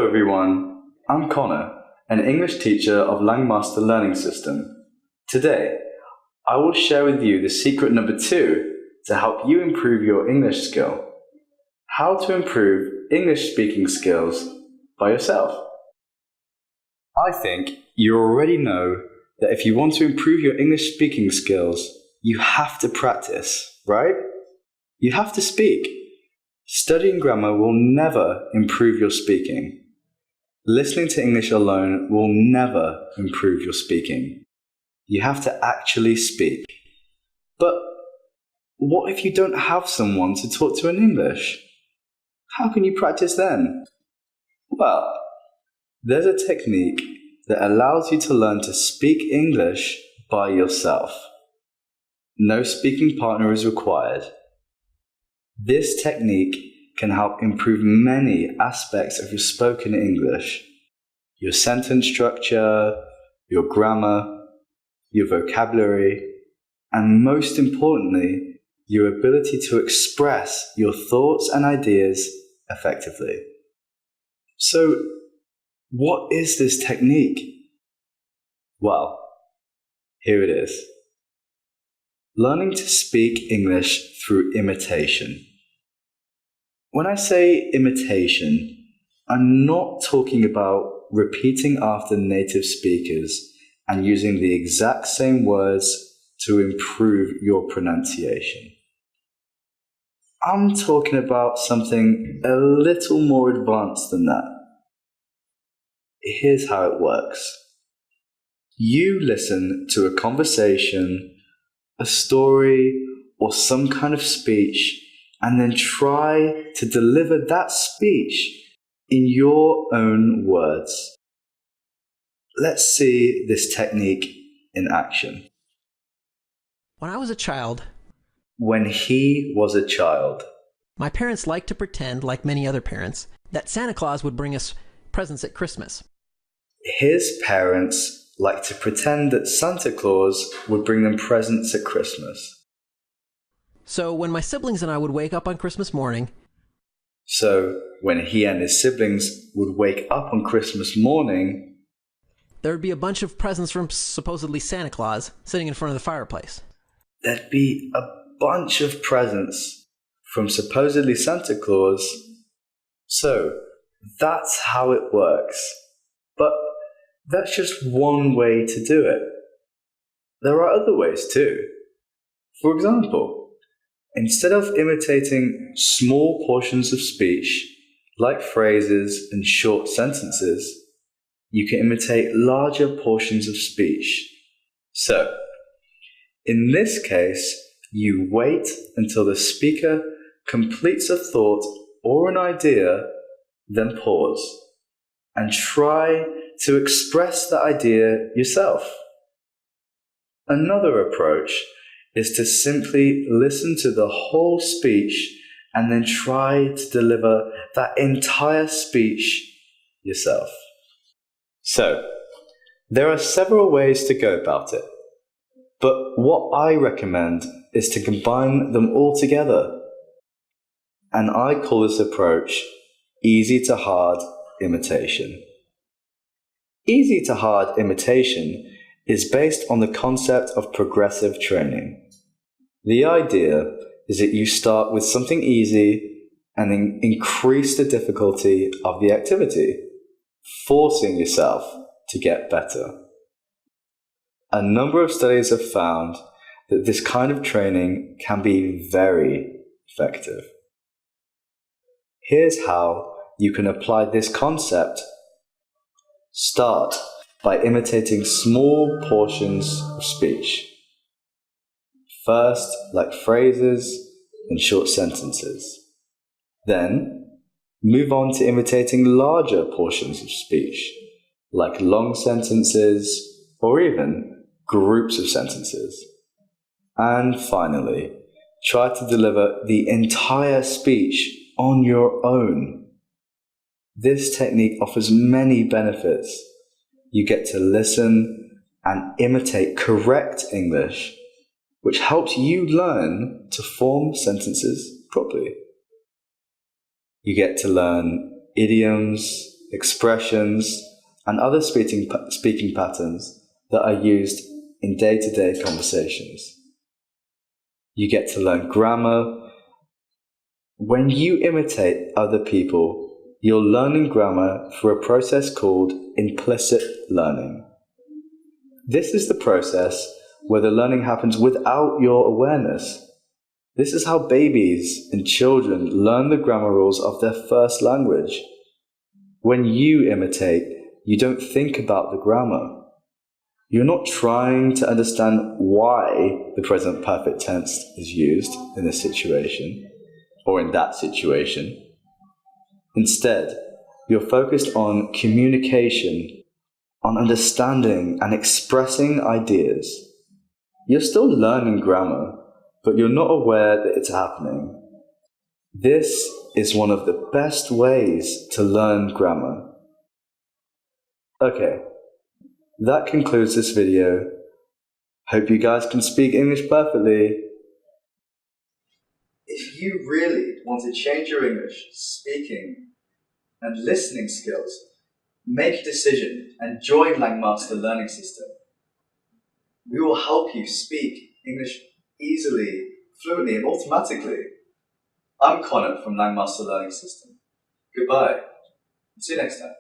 Hello everyone, I'm Connor, an English teacher of Langmaster Learning System. Today, I will share with you the secret number 2 to help you improve your English skill. How to improve English speaking skills by yourself. I think you already know that if you want to improve your English speaking skills, you have to practice, right? You have to speak. Studying grammar will never improve your speaking. Listening to English alone will never improve your speaking. You have to actually speak. But what if you don't have someone to talk to in English? How can you practice then? Well, there's a technique that allows you to learn to speak English by yourself. No speaking partner is required. This technique can help improve many aspects of your spoken English. Your sentence structure, your grammar, your vocabulary, and most importantly, your ability to express your thoughts and ideas effectively. So, what is this technique? Well, here it is. Learning to speak English through imitation. When I say imitation, I'm not talking about repeating after native speakers and using the exact same words to improve your pronunciation. I'm talking about something a little more advanced than that. Here's how it works. You listen to a conversation, a story, or some kind of speech, and then try to deliver that speech in your own words. Let's see this technique in action. When I was a child, When he was a child, my parents liked to pretend, like many other parents, that Santa Claus would bring us presents at Christmas. his parents liked to pretend that Santa Claus would bring them presents at Christmas. So when my siblings and I would wake up on Christmas morning, So when he and his siblings would wake up on Christmas morning, there would be a bunch of presents from supposedly Santa Claus sitting in front of the fireplace. there'd be a bunch of presents from supposedly Santa Claus. So that's how it works. But that's just one way to do it. There are other ways too. For example, instead of imitating small portions of speech, like phrases and short sentences, you can imitate larger portions of speech. So, in this case, you wait until the speaker completes a thought or an idea, then pause, and try to express the idea yourself. Another approach is to simply listen to the whole speech and then try to deliver that entire speech yourself. So, there are several ways to go about it, but what I recommend is to combine them all together. And I call this approach easy to hard imitation. Easy to hard imitation is based on the concept of progressive training. The idea is that you start with something easy and then increase the difficulty of the activity, forcing yourself to get better. A number of studies have found that this kind of training can be very effective. Here's how you can apply this concept. Start by imitating small portions of speech. First, like phrases and short sentences. Then, move on to imitating larger portions of speech, like long sentences or even groups of sentences. And finally, try to deliver the entire speech on your own. This technique offers many benefits. You get to listen and imitate correct English, which helps you learn to form sentences properly. You get to learn idioms, expressions, and other speaking patterns that are used in day-to-day conversations. You get to learn grammar. When you imitate other people, you're learning grammar through a process called implicit learning. This is the process where the learning happens without your awareness. This is how babies and children learn the grammar rules of their first language. When you imitate, you don't think about the grammar. You're not trying to understand why the present perfect tense is used in this situation or in that situation. Instead, you're focused on communication, on understanding and expressing ideas. You're still learning grammar, but you're not aware that it's happening. This is one of the best ways to learn grammar. Okay, that concludes this video. Hope you guys can speak English perfectly. If you really want to change your English speaking and listening skills, make a decision and join Langmaster Learning System. We will help you speak English easily, fluently, and automatically. I'm Connor from Langmaster Learning System. Goodbye. See you next time.